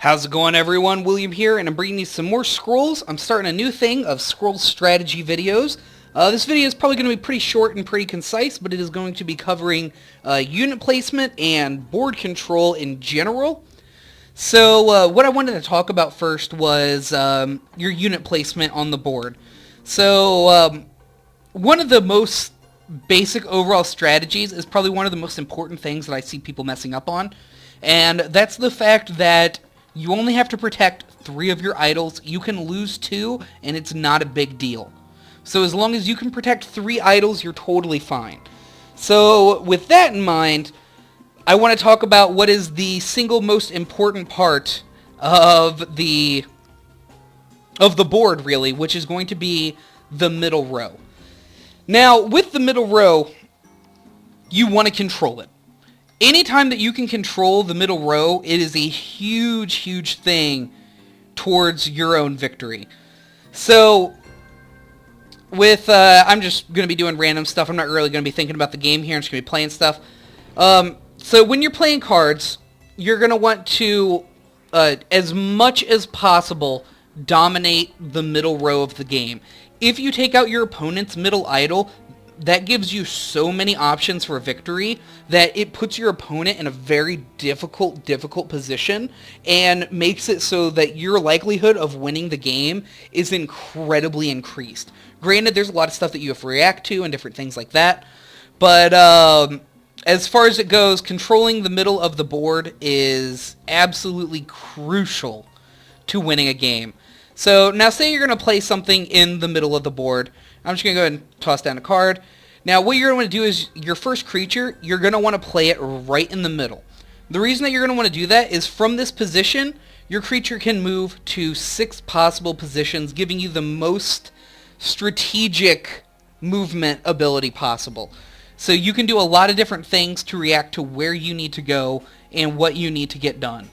How's it going, everyone? William here, and I'm bringing you some more scrolls. I'm starting a new thing of scroll strategy videos. This video is probably going to be pretty short and pretty concise, but it is going to be covering unit placement and board control in general. So what I wanted to talk about first was your unit placement on the board. So one of the most basic overall strategies is probably one of the most important things that I see people messing up on, and that's the fact that you only have to protect 3 of your idols. You can lose 2, and it's not a big deal. So as long as you can protect 3 idols, you're totally fine. So with that in mind, I want to talk about what is the single most important part of the board, really, which is going to be the middle row. Now, with the middle row, you want to control it. Anytime that you can control the middle row, it is a huge, huge thing towards your own victory. So, I'm just going to be doing random stuff. I'm not really going to be thinking about the game here. I'm just going to be playing stuff. So when you're playing cards, you're going to want to, as much as possible, dominate the middle row of the game. If you take out your opponent's middle idol, that gives you so many options for victory that it puts your opponent in a very difficult position and makes it so that your likelihood of winning the game is incredibly increased. Granted, there's a lot of stuff that you have to react to and different things like that, but as far as it goes, controlling the middle of the board is absolutely crucial to winning a game. So now say you're going to play something in the middle of the board. I'm just going to go ahead and toss down a card. Now what you're going to want to do is your first creature, you're going to want to play it right in the middle. The reason that you're going to want to do that is from this position, your creature can move to 6 possible positions, giving you the most strategic movement ability possible. So you can do a lot of different things to react to where you need to go and what you need to get done.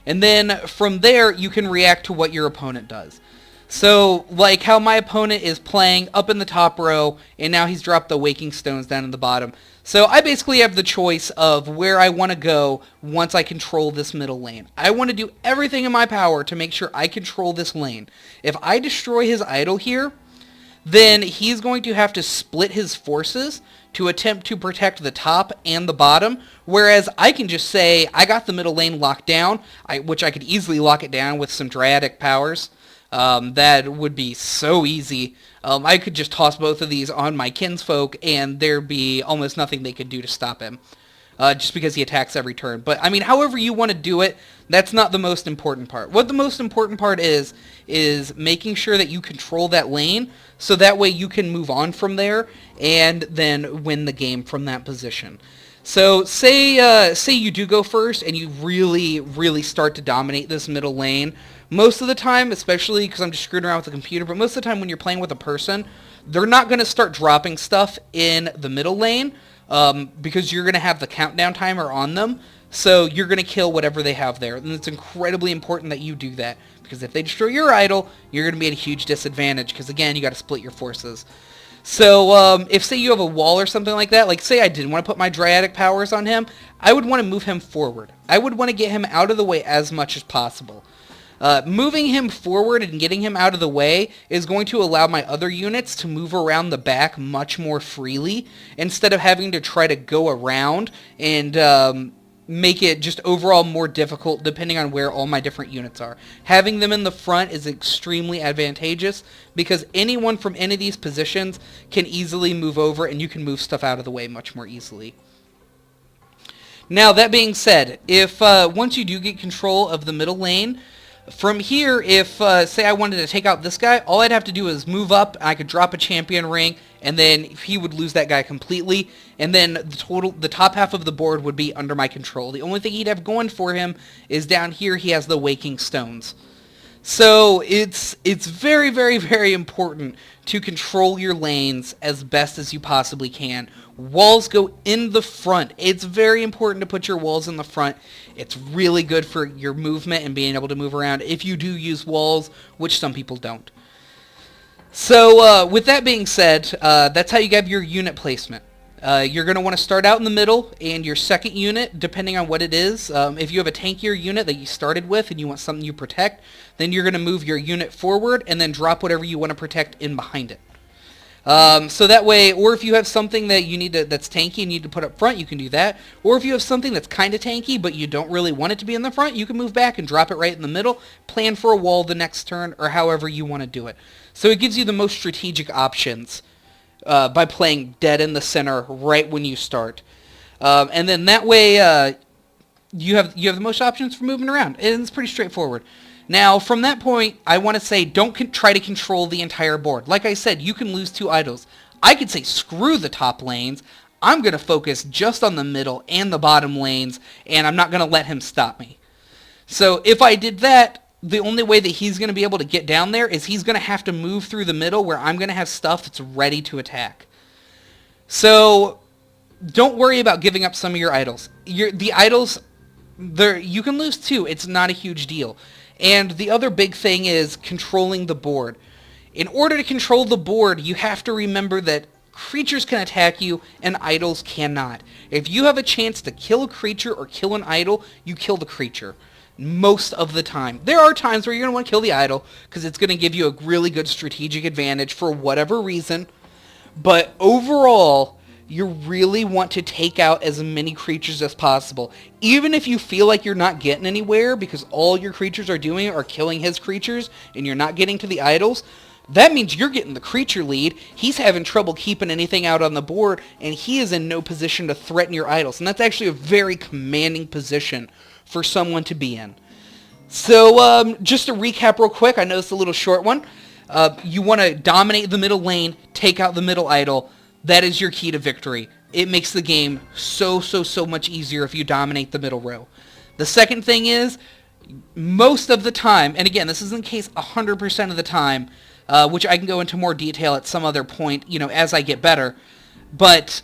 And then from there, you can react to what your opponent does. So, like how my opponent is playing up in the top row, and now he's dropped the Waking Stones down in the bottom. So I basically have the choice of where I want to go once I control this middle lane. I want to do everything in my power to make sure I control this lane. If I destroy his idol here, then he's going to have to split his forces to attempt to protect the top and the bottom, whereas I can just say, I got the middle lane locked down, which I could easily lock it down with some Dryatic powers. That would be so easy. I could just toss both of these on my kinsfolk, and there'd be almost nothing they could do to stop him, just because he attacks every turn. But, I mean, however you want to do it, that's not the most important part. What the most important part is making sure that you control that lane, so that way you can move on from there, and then win the game from that position. So, say you do go first, and you really, really start to dominate this middle lane. Most of the time, especially because I'm just screwing around with the computer, but most of the time when you're playing with a person, they're not going to start dropping stuff in the middle lane, because you're going to have the countdown timer on them, so you're going to kill whatever they have there. And it's incredibly important that you do that, because if they destroy your idol, you're going to be at a huge disadvantage, because again, you got to split your forces. So, if say you have a wall or something like that, like say I didn't want to put my Dryatic powers on him, I would want to move him forward. I would want to get him out of the way as much as possible. Moving him forward and getting him out of the way is going to allow my other units to move around the back much more freely, instead of having to try to go around and make it just overall more difficult depending on where all my different units are. Having them in the front is extremely advantageous, because anyone from any of these positions can easily move over, and you can move stuff out of the way much more easily. Now, that being said, if once you do get control of the middle lane, from here, if, say I wanted to take out this guy, all I'd have to do is move up, and I could drop a champion ring, and then he would lose that guy completely, and then the top half of the board would be under my control. The only thing he'd have going for him is down here he has the Waking Stones. So it's very, very, very important to control your lanes as best as you possibly can. Walls go in the front. It's very important to put your walls in the front. It's really good for your movement and being able to move around if you do use walls, which some people don't. So with that being said, that's how you have your unit placement. You're going to want to start out in the middle, and your second unit, depending on what it is, if you have a tankier unit that you started with and you want something you protect, then you're going to move your unit forward and then drop whatever you want to protect in behind it. So that way, or if you have something that you need that's tanky and you need to put up front, you can do that. Or if you have something that's kind of tanky but you don't really want it to be in the front, you can move back and drop it right in the middle, plan for a wall the next turn, or however you want to do it. So it gives you the most strategic options by playing dead in the center right when you start. And then that way you have the most options for moving around. And it's pretty straightforward. Now, from that point, I want to say don't try to control the entire board. Like I said, you can lose 2 idols. I could say screw the top lanes. I'm going to focus just on the middle and the bottom lanes, and I'm not going to let him stop me. So if I did that, the only way that he's going to be able to get down there is he's going to have to move through the middle where I'm going to have stuff that's ready to attack. So don't worry about giving up some of your idols. The idols, you can lose 2. It's not a huge deal. And the other big thing is controlling the board. In order to control the board, you have to remember that creatures can attack you and idols cannot. If you have a chance to kill a creature or kill an idol, you kill the creature. Most of the time. There are times where you're going to want to kill the idol because it's going to give you a really good strategic advantage for whatever reason. But overall, you really want to take out as many creatures as possible. Even if you feel like you're not getting anywhere because all your creatures are doing are killing his creatures and you're not getting to the idols, that means you're getting the creature lead. He's having trouble keeping anything out on the board, and he is in no position to threaten your idols. And that's actually a very commanding position for someone to be in. So just to recap real quick, I know it's a little short one. You want to dominate the middle lane, take out the middle idol. That is your key to victory. It makes the game so much easier if you dominate the middle row. The second thing is, most of the time, and again, this isn't the case 100% of the time, which I can go into more detail at some other point, as I get better, but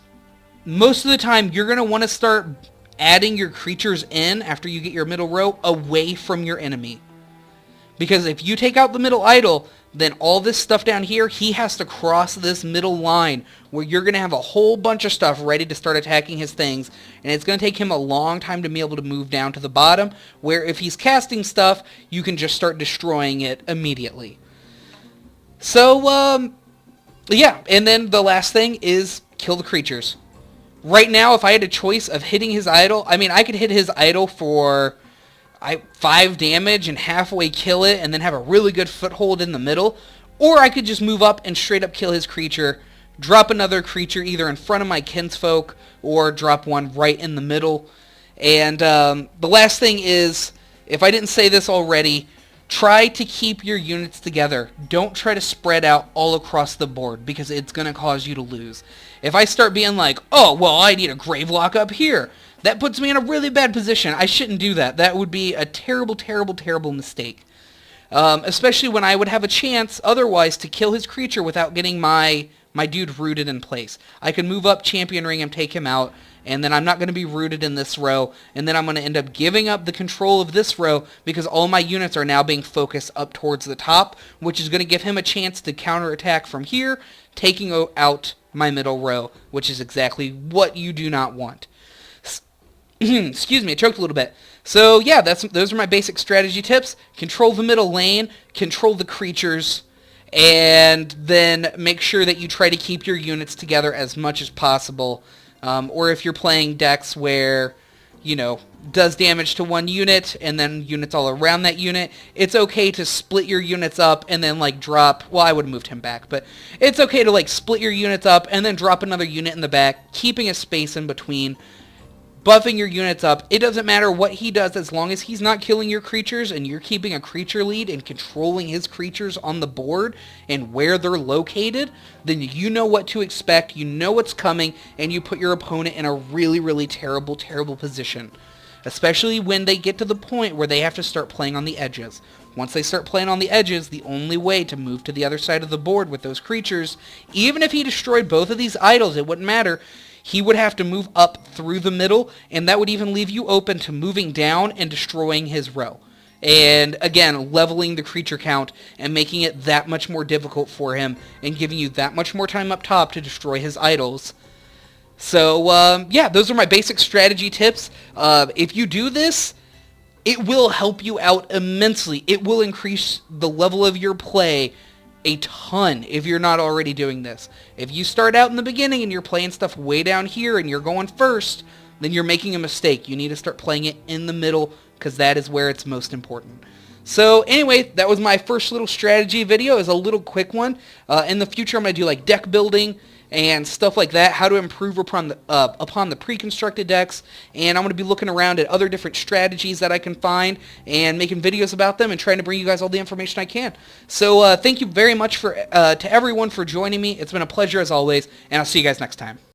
most of the time, you're going to want to start adding your creatures in after you get your middle row away from your enemy. Because if you take out the middle idol, then all this stuff down here, he has to cross this middle line where you're going to have a whole bunch of stuff ready to start attacking his things, and it's going to take him a long time to be able to move down to the bottom, where if he's casting stuff, you can just start destroying it immediately. So, yeah, and then the last thing is kill the creatures. Right now, if I had a choice of hitting his idol, I could hit his idol for 5 damage and halfway kill it and then have a really good foothold in the middle, or I could just move up and straight up kill his creature, drop another creature either in front of my kinsfolk or drop one right in the middle. And the last thing is, if I didn't say this already, try to keep your units together. Don't try to spread out all across the board because it's going to cause you to lose. If I start being like, oh, well, I need a Gravelock up here, that puts me in a really bad position. I shouldn't do that. That would be a terrible mistake. Especially when I would have a chance otherwise to kill his creature without getting my dude rooted in place. I can move up, champion ring him, take him out, and then I'm not going to be rooted in this row, and then I'm going to end up giving up the control of this row because all my units are now being focused up towards the top, which is going to give him a chance to counterattack from here, taking out my middle row, which is exactly what you do not want. Excuse me, I choked a little bit. So yeah, those are my basic strategy tips. Control the middle lane, control the creatures, and then make sure that you try to keep your units together as much as possible. Or if you're playing decks where, does damage to one unit and then units all around that unit, it's okay to split your units up and then drop, well, I would have moved him back, but it's okay to split your units up and then drop another unit in the back, keeping a space in between, buffing your units up. It doesn't matter what he does as long as he's not killing your creatures and you're keeping a creature lead and controlling his creatures on the board and where they're located, then you know what to expect, you know what's coming, and you put your opponent in a really terrible position. Especially when they get to the point where they have to start playing on the edges. Once they start playing on the edges, the only way to move to the other side of the board with those creatures, even if he destroyed both of these idols, it wouldn't matter. He would have to move up through the middle, and that would even leave you open to moving down and destroying his row. And again, leveling the creature count and making it that much more difficult for him and giving you that much more time up top to destroy his idols. So, yeah, those are my basic strategy tips. If you do this, it will help you out immensely. It will increase the level of your play a ton if you're not already doing this. If you start out in the beginning and you're playing stuff way down here and you're going first, then you're making a mistake. You need to start playing it in the middle because that is where it's most important. So anyway, that was my first little strategy video. It was a little quick one. In the future, I'm going to do like deck building and stuff like that, how to improve upon the pre-constructed decks, and I'm going to be looking around at other different strategies that I can find and making videos about them and trying to bring you guys all the information I can. So thank you very much to everyone for joining me. It's been a pleasure as always, and I'll see you guys next time.